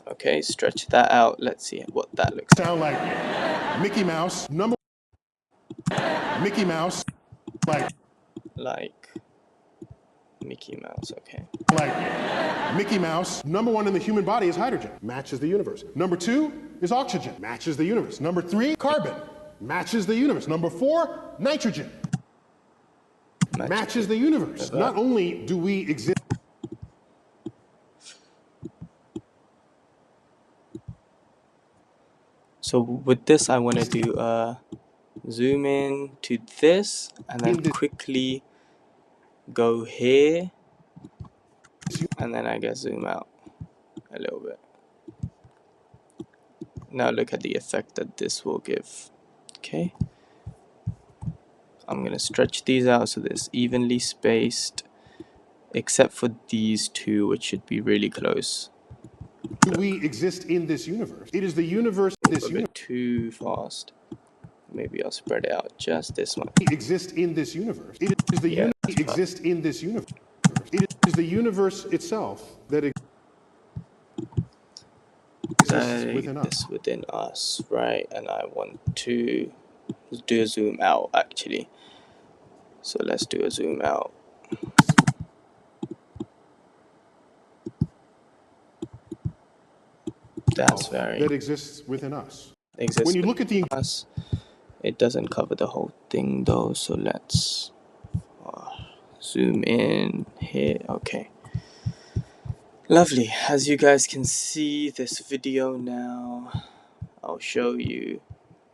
Okay, stretch that out. Let's see what that looks like. sound like Mickey Mouse. Mickey Mouse, like Mickey Mouse. Okay. Like Mickey Mouse. Number 1 in the human body is hydrogen, matches the universe. Number 2 is oxygen, matches the universe. Number 3, carbon, matches the universe. Number 4, nitrogen, matches the universe. Not only do we exist. So with this, I want to do zoom in to this, and then quickly go here, and then I guess zoom out a little bit. Now look at the effect that this will give. Okay, I'm gonna stretch these out so that it's evenly spaced, except for these two, which should be really close. Do we exist in this universe? It is the universe. This a bit too fast. Maybe I'll spread it out just this much. We exist in this universe. It is the exist in this universe. It is the universe itself that exists within us, right? And I want to do a zoom out actually. So let's do a zoom out. That's that exists within us. When you look at the us, it doesn't cover the whole thing though. So let's zoom in here. Okay. Lovely. As you guys can see this video now, I'll show you.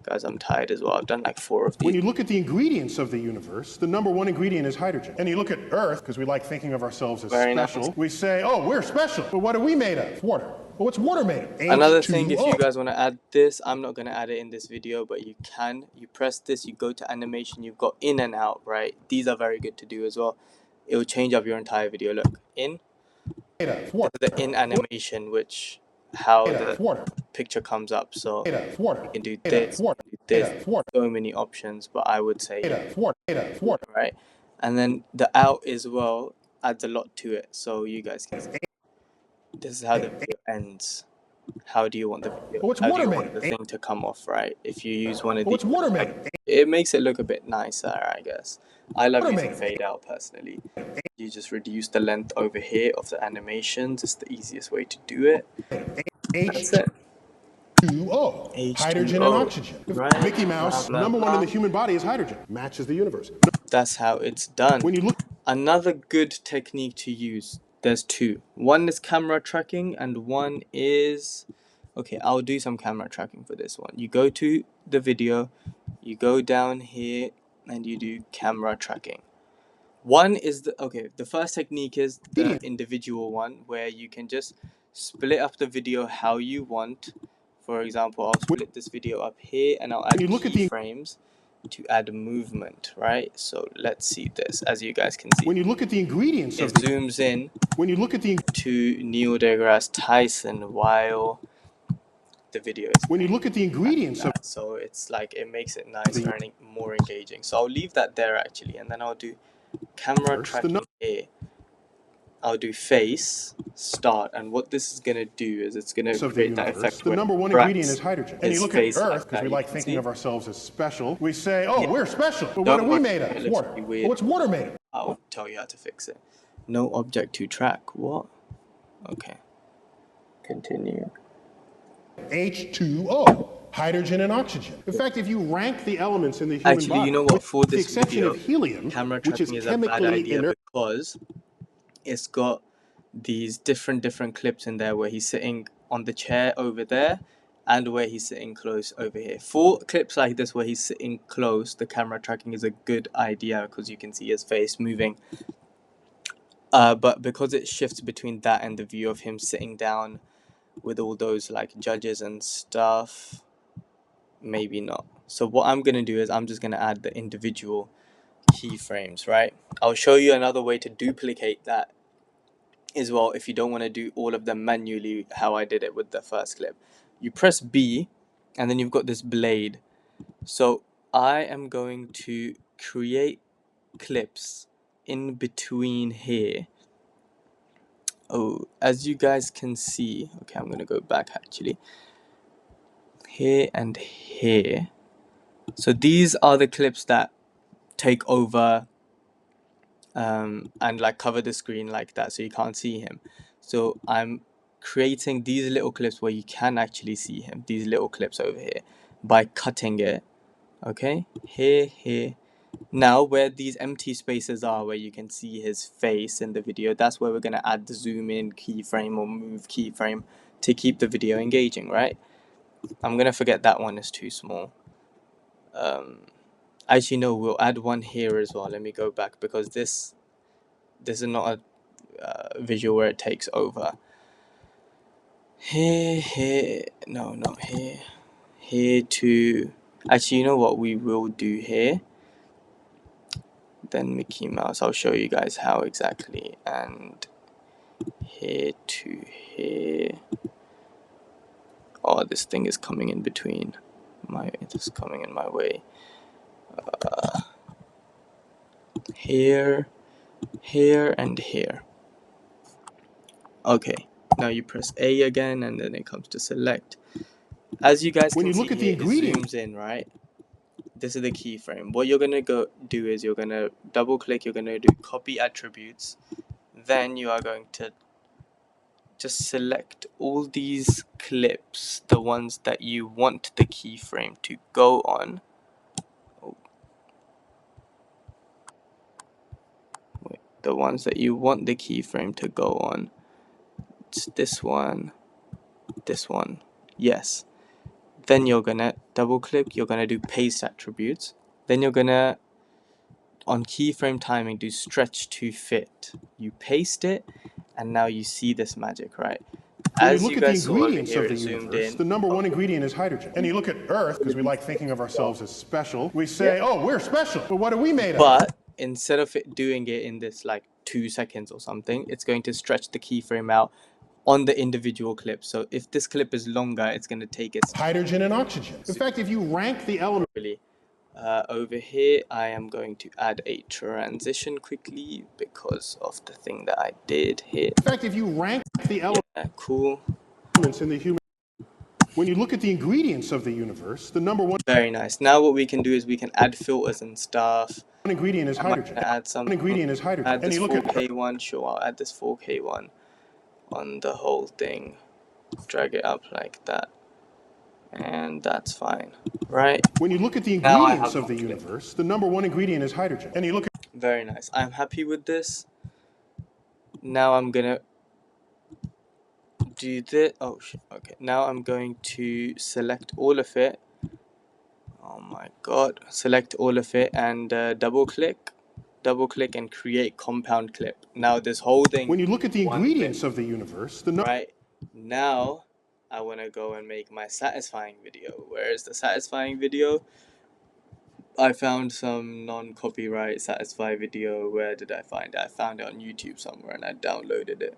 Guys, I'm tired as well. I've done like 4 of these. When you look at the ingredients of the universe, the number 1 ingredient is hydrogen. And you look at Earth, because we like thinking of ourselves as special. We say, oh, we're special. But what are we made of? Water. Well, what's water made of? Another thing, if you guys want to add this, I'm not going to add it in this video, but you can. You press this, you go to animation, you've got in and out, right? These are very good to do as well. It will change up your entire video. Look, in. The in animation, which how the picture comes up. So you can do this, so many options, but I would say right. And then the out as well adds a lot to it, so you guys can see. This is how the video ends. How do you want the video? How do you want the thing to come off, right? If you use one of these, it makes it look a bit nicer, I guess. I love using fade out personally. You just reduce the length over here of the animations. It's the easiest way to do it. That's it. H2O, hydrogen and oxygen. Right? Mickey Mouse, number 1 in the human body is hydrogen. Matches the universe. That's how it's done. When you look, another good technique to use. There's 2. One is camera tracking, and one is okay. I'll do some camera tracking for this one. You go to the video, you go down here, and you do camera tracking. One is the first technique is the individual one, where you can just split up the video how you want. For example, I'll split this video up here, and I'll add keyframes to add movement, right? So let's see this. As you guys can see, when you look at the ingredients, it zooms in. When you look at the to Neil deGrasse Tyson while the video is. When you look at the ingredients of so it's like it makes it nicer and more engaging. So I'll leave that there actually, and then I'll do camera tracking here. I'll do face start, and what this is gonna do is it's gonna create that effect. The number 1 ingredient is hydrogen. And you look at Earth, because we like thinking of ourselves as special. We say, oh, we're special. But what are we made of? Water. Well, what's water made of? I'll tell you how to fix it. No object to track. What? Okay. Continue. H2O, hydrogen and oxygen. In fact, if you rank the elements in the human body, you know what? For this video, of helium, camera tracking is a bad idea because it's got these different clips in there where he's sitting on the chair over there and where he's sitting close over here. For clips like this where he's sitting close, the camera tracking is a good idea because you can see his face moving But because it shifts between that and the view of him sitting down with all those like judges and stuff, maybe not. So what I'm gonna do is I'm just gonna add the individual keyframes, right? I'll show you another way to duplicate that as well if you don't want to do all of them manually, how I did it with the first clip. You press B and then you've got this blade. So I am going to create clips in between here. Oh, as you guys can see, okay, I'm gonna go back actually, here and here. So these are the clips that take over and like cover the screen like that so you can't see him. So I'm creating these little clips where you can actually see him, these little clips over here, by cutting it. Okay, here. Now where these empty spaces are where you can see his face in the video, that's where we're going to add the zoom in keyframe or move keyframe to keep the video engaging, right? I'm going to forget that one is too small. Actually no, we'll add one here as well. Let me go back because this is not a visual where it takes over. Here, no, not here. Here to, actually, you know what we will do here? Then Mickey Mouse, I'll show you guys how exactly. And here to here. Oh, this thing is coming in between. It's coming in my way. Here, and here. Okay, now you press A again, and then it comes to select. As you guys can see here, it zooms in, right? This is the keyframe. What you're gonna do is you're gonna double click, you're gonna do copy attributes, then you are going to just select all these clips, the ones that you want the keyframe to go on. The ones that you want the keyframe to go on. It's this one, yes. Then you're gonna double click, you're gonna do paste attributes, then you're gonna on keyframe timing do stretch to fit. You paste it and now you see this magic, right? When you look at the ingredients of the universe, the number one ingredient is hydrogen. And you look at Earth, because we like thinking of ourselves as special, we say, oh, we're special, but what are we made of? But instead of it doing it in this like 2 seconds or something, it's going to stretch the keyframe out on the individual clip. So if this clip is longer, it's going to take its hydrogen and oxygen. In fact, if you rank the elements, over here, I am going to add a transition quickly because of the thing that I did here. In fact, if you rank the cool. elements in the human, when you look at the ingredients of the universe, the number one. Very nice. Now what we can do is we can add filters and stuff. One ingredient is hydrogen. Add some. One ingredient is hydrogen. Add this 4K one. Sure, I'll add this 4K one on the whole thing. Drag it up like that. And that's fine, right? When you look at the ingredients of the universe, the number one ingredient is hydrogen. And you look at. Very nice. I'm happy with this. Now I'm gonna do this. Oh shit. Okay. Now I'm going to select all of it. Oh my god. Select all of it and double click and create compound clip. Now this whole thing. When you look at the ingredients of the universe, right now I want to go and make my satisfying video. Where is the satisfying video? I found some non-copyright satisfy video. Where did I find it? I found it on YouTube somewhere and I downloaded it.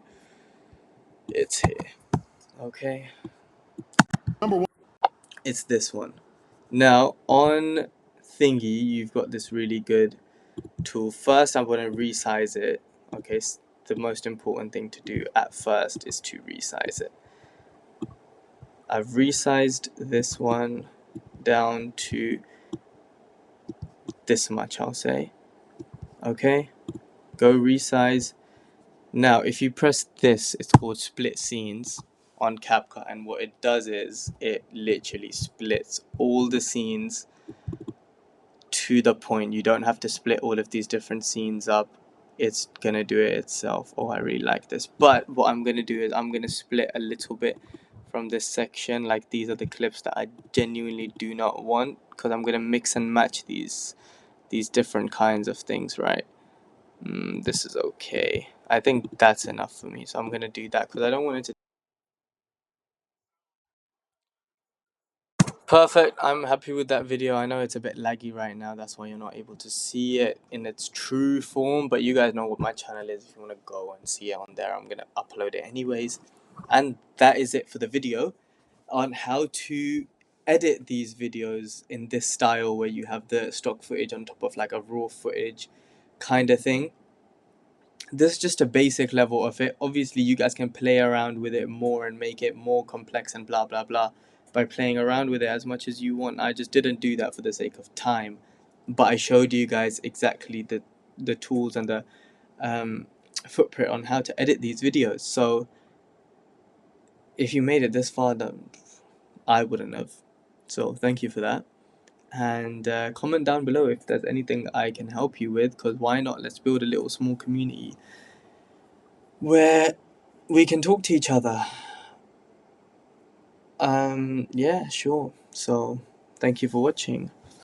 It's here. Okay. Number one. It's this one. Now on Thingy, you've got this really good tool. First, I'm going to resize it. Okay, so the most important thing to do at first is to resize it. I've resized this one down to this much, I'll say. Okay, go resize. Now if you press this, it's called split scenes on CapCut, and what it does is it literally splits all the scenes to the point. You don't have to split all of these different scenes up. It's gonna do it itself. Oh, I really like this. But what I'm gonna do is I'm gonna split a little bit from this section. Like these are the clips that I genuinely do not want, because I'm gonna mix and match these different kinds of things, right? This is okay. I think that's enough for me, so I'm gonna do that because I don't want it to. Perfect. I'm happy with that video. I know it's a bit laggy right now, that's why you're not able to see it in its true form, but you guys know what my channel is. If you want to go and see it on there, I'm gonna upload it anyways. And that is it for the video on how to edit these videos in this style where you have the stock footage on top of like a raw footage kind of thing. This is just a basic level of it. Obviously you guys can play around with it more and make it more complex and blah blah blah by playing around with it as much as you want. I just didn't do that for the sake of time, but I showed you guys exactly the tools and the footprint on how to edit these videos. So if you made it this far, then I wouldn't have. So thank you for that. And comment down below if there's anything I can help you with, because why not? Let's build a little small community where we can talk to each other. Yeah, sure. So thank you for watching.